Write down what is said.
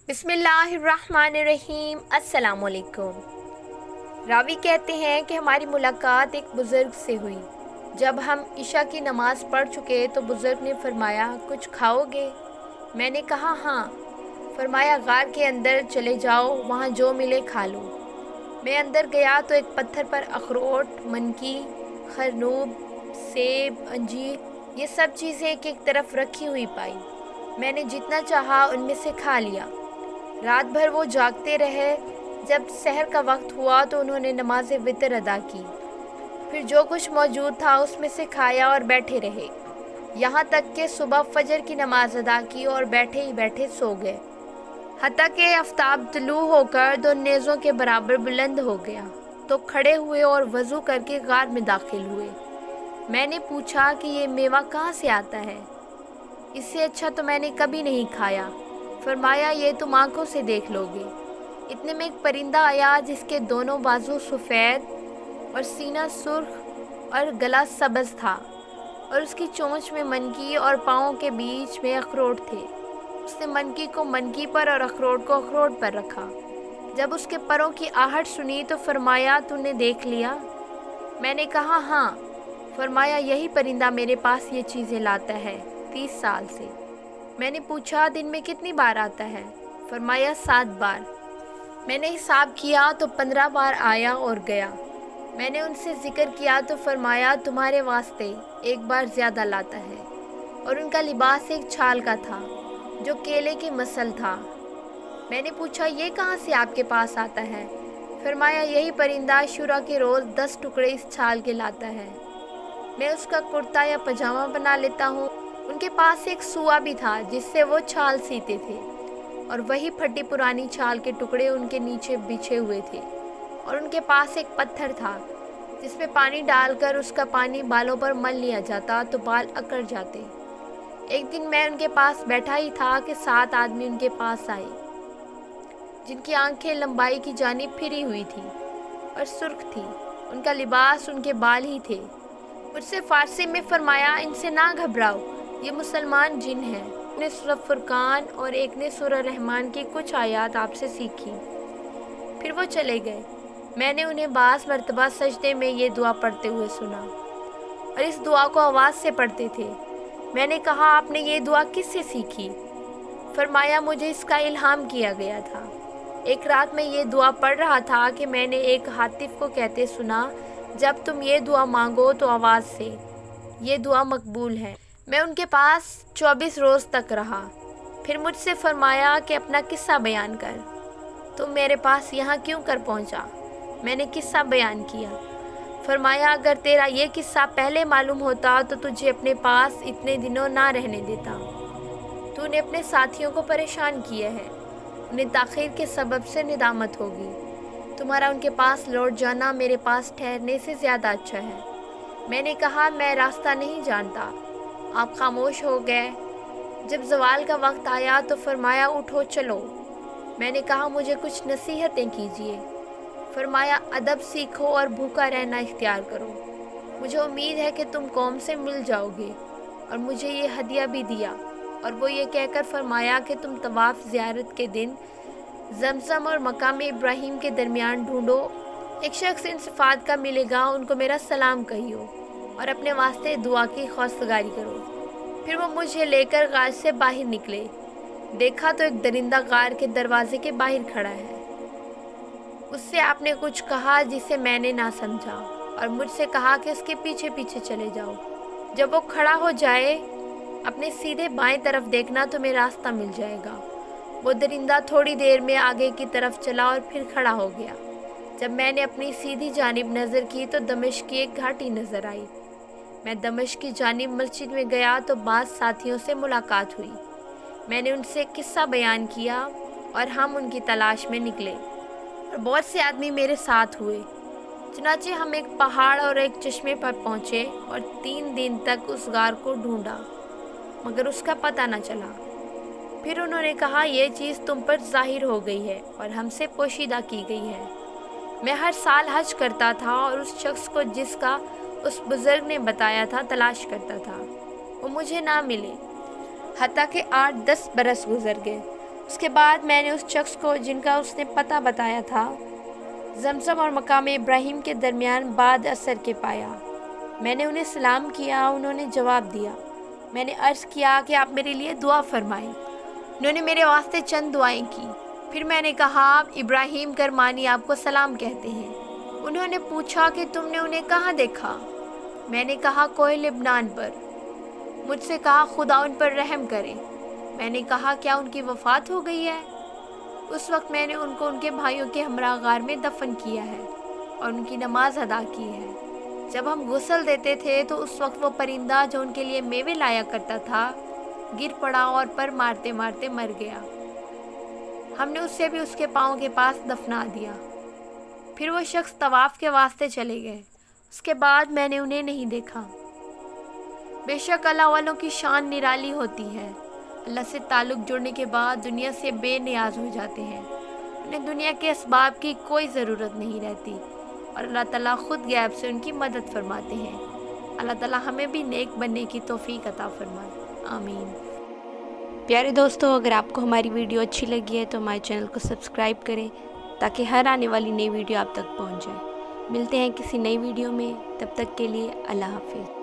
بسم اللہ الرحمن الرحیم۔ السلام علیکم۔ راوی کہتے ہیں کہ ہماری ملاقات ایک بزرگ سے ہوئی۔ جب ہم عشاء کی نماز پڑھ چکے تو بزرگ نے فرمایا، کچھ کھاؤ گے؟ میں نے کہا ہاں۔ فرمایا، غار کے اندر چلے جاؤ، وہاں جو ملے کھا لو۔ میں اندر گیا تو ایک پتھر پر اخروٹ، منکی، خرنوب، سیب، انجیر، یہ سب چیزیں ایک ایک طرف رکھی ہوئی پائی۔ میں نے جتنا چاہا ان میں سے کھا لیا۔ رات بھر وہ جاگتے رہے۔ جب سحر کا وقت ہوا تو انہوں نے نماز وتر ادا کی۔ پھر جو کچھ موجود تھا اس میں سے کھایا اور بیٹھے رہے، یہاں تک کہ صبح فجر کی نماز ادا کی اور بیٹھے ہی بیٹھے سو گئے، حتیٰ کہ آفتاب طلوع ہو کر 2 نیزوں کے برابر بلند ہو گیا تو کھڑے ہوئے اور وضو کر کے غار میں داخل ہوئے۔ میں نے پوچھا کہ یہ میوہ کہاں سے آتا ہے؟ اس سے اچھا تو میں نے کبھی نہیں کھایا۔ فرمایا، یہ تم آنکھوں سے دیکھ لو گے۔ اتنے میں ایک پرندہ آیا جس کے دونوں بازو سفید اور سینہ سرخ اور گلا سبز تھا، اور اس کی چونچ میں منکی اور پاؤں کے بیچ میں اخروٹ تھے۔ اس نے منکی کو منکی پر اور اخروٹ کو اخروٹ پر رکھا۔ جب اس کے پروں کی آہٹ سنی تو فرمایا، تو نے دیکھ لیا؟ میں نے کہا ہاں۔ فرمایا، یہی پرندہ میرے پاس یہ چیزیں لاتا ہے 30 سال سے۔ میں نے پوچھا، دن میں کتنی بار آتا ہے؟ فرمایا، 7 بار۔ میں نے حساب کیا تو 15 بار آیا اور گیا۔ میں نے ان سے ذکر کیا تو فرمایا، تمہارے واسطے ایک بار زیادہ لاتا ہے، اور ان کا لباس ایک چھال کا تھا جو کیلے کی مثل تھا۔ میں نے پوچھا، یہ کہاں سے آپ کے پاس آتا ہے؟ فرمایا، یہی پرندہ عاشوراء کے روز 10 ٹکڑے اس چھال کے لاتا ہے، میں اس کا کرتا یا پاجامہ بنا لیتا ہوں۔ ان کے پاس ایک سوا بھی تھا جس سے وہ چھال سیتے تھے، اور وہی پھٹی پرانی چھال کے ٹکڑے ان کے نیچے بچھے ہوئے تھے، اور ان کے پاس ایک پتھر تھا جس میں پانی ڈال کر اس کا پانی بالوں پر مل لیا جاتا تو بال اکڑ جاتے۔ ایک دن میں ان کے پاس بیٹھا ہی تھا کہ 7 آدمی ان کے پاس آئے، جن کی آنکھیں لمبائی کی جانب پھری ہوئی تھی اور سرخ تھی، ان کا لباس ان کے بال ہی تھے۔ مجھ سے فارسی میں فرمایا، ان سے نہ گھبراؤ، یہ مسلمان جن ہیں۔ ایک نے سورہ فرقان اور ایک نے سورہ رحمان کی کچھ آیات آپ سے سیکھی، پھر وہ چلے گئے۔ میں نے انہیں بعض مرتبہ سجدے میں یہ دعا پڑھتے ہوئے سنا، اور اس دعا کو آواز سے پڑھتے تھے۔ میں نے کہا، آپ نے یہ دعا کس سے سیکھی؟ فرمایا، مجھے اس کا الہام کیا گیا تھا۔ ایک رات میں یہ دعا پڑھ رہا تھا کہ میں نے ایک ہاتف کو کہتے سنا، جب تم یہ دعا مانگو تو آواز سے، یہ دعا مقبول ہے۔ میں ان کے پاس 24 روز تک رہا، پھر مجھ سے فرمایا کہ اپنا قصہ بیان کر، تم میرے پاس یہاں کیوں کر پہنچا؟ میں نے قصہ بیان کیا۔ فرمایا، اگر تیرا یہ قصہ پہلے معلوم ہوتا تو تجھے اپنے پاس اتنے دنوں نہ رہنے دیتا۔ تو نے اپنے ساتھیوں کو پریشان کیا ہے، انہیں تاخیر کے سبب سے ندامت ہوگی۔ تمہارا ان کے پاس لوٹ جانا میرے پاس ٹھہرنے سے زیادہ اچھا ہے۔ میں نے کہا، میں راستہ نہیں جانتا۔ آپ خاموش ہو گئے۔ جب زوال کا وقت آیا تو فرمایا، اٹھو چلو۔ میں نے کہا، مجھے کچھ نصیحتیں کیجیے۔ فرمایا، ادب سیکھو اور بھوکا رہنا اختیار کرو۔ مجھے امید ہے کہ تم قوم سے مل جاؤ گے، اور مجھے یہ ہدیہ بھی دیا، اور وہ یہ کہہ کر فرمایا کہ تم طواف زیارت کے دن زمزم اور مقام ابراہیم کے درمیان ڈھونڈو، ایک شخص ان صفات کا ملے گا، ان کو میرا سلام کہیو اور اپنے واسطے دعا کی خواستگاری کرو۔ پھر وہ مجھے لے کر غار سے باہر نکلے۔ دیکھا تو ایک درندہ غار کے دروازے کے باہر کھڑا ہے۔ اس سے آپ نے کچھ کہا جسے میں نے نہ سمجھا، اور مجھ سے کہا کہ اس کے پیچھے پیچھے چلے جاؤ۔ جب وہ کھڑا ہو جائے، اپنے سیدھے بائیں طرف دیکھنا، تمہیں راستہ مل جائے گا۔ وہ درندہ تھوڑی دیر میں آگے کی طرف چلا اور پھر کھڑا ہو گیا۔ جب میں نے اپنی سیدھی جانب نظر کی تو دمشق کی ایک گھاٹی نظر آئی۔ میں دمشق کی جانب مسجد میں گیا تو بعض ساتھیوں سے ملاقات ہوئی۔ میں نے ان سے قصہ بیان کیا اور ہم ان کی تلاش میں نکلے، اور بہت سے آدمی میرے ساتھ ہوئے۔ چنانچہ ہم ایک پہاڑ اور ایک چشمے پر پہنچے اور 3 دن تک اس غار کو ڈھونڈا، مگر اس کا پتہ نہ چلا۔ پھر انہوں نے کہا، یہ چیز تم پر ظاہر ہو گئی ہے اور ہم سے پوشیدہ کی گئی ہے۔ میں ہر سال حج کرتا تھا اور اس شخص کو جس کا اس بزرگ نے بتایا تھا تلاش کرتا تھا، وہ مجھے نہ ملے، حتیٰ کہ 8-10 برس گزر گئے۔ اس کے بعد میں نے اس شخص کو جن کا اس نے پتہ بتایا تھا زمزم اور مقام ابراہیم کے درمیان بعد عصر کے پایا۔ میں نے انہیں سلام کیا، انہوں نے جواب دیا۔ میں نے عرض کیا کہ آپ میرے لیے دعا فرمائیں۔ انہوں نے میرے واسطے چند دعائیں کی۔ پھر میں نے کہا ابراہیم کرمانی آپ کو سلام کہتے ہیں۔ انہوں نے پوچھا کہ تم نے انہیں کہاں دیکھا؟ میں نے کہا کوہ لبنان پر۔ مجھ سے کہا خدا ان پر رحم کرے۔ میں نے کہا کیا ان کی وفات ہو گئی ہے؟ اس وقت میں نے ان کو ان کے بھائیوں کے ہمراہ غار میں دفن کیا ہے اور ان کی نماز ادا کی ہے۔ جب ہم غسل دیتے تھے تو اس وقت وہ پرندہ جو ان کے لیے میوے لایا کرتا تھا گر پڑا اور پر مارتے مارتے مر گیا۔ ہم نے اسے بھی اس کے پاؤں کے پاس دفنا دیا۔ پھر وہ شخص طواف کے واسطے چلے گئے۔ اس کے بعد میں نے انہیں نہیں دیکھا۔ بے شک اللہ والوں کی شان نرالی ہوتی ہے۔ اللہ سے تعلق جوڑنے کے بعد دنیا سے بے نیاز ہو جاتے ہیں۔ انہیں دنیا کے اسباب کی کوئی ضرورت نہیں رہتی اور اللہ تعالیٰ خود غیب سے ان کی مدد فرماتے ہیں۔ اللہ تعالیٰ ہمیں بھی نیک بننے کی توفیق عطا فرمائے، آمین۔ پیارے دوستو، اگر آپ کو ہماری ویڈیو اچھی لگی ہے تو ہمارے چینل کو سبسکرائب کریں تاکہ ہر آنے والی نئی ویڈیو آپ تک پہنچ جائے۔ ملتے ہیں کسی نئی ویڈیو میں، تب تک کے لیے اللہ حافظ۔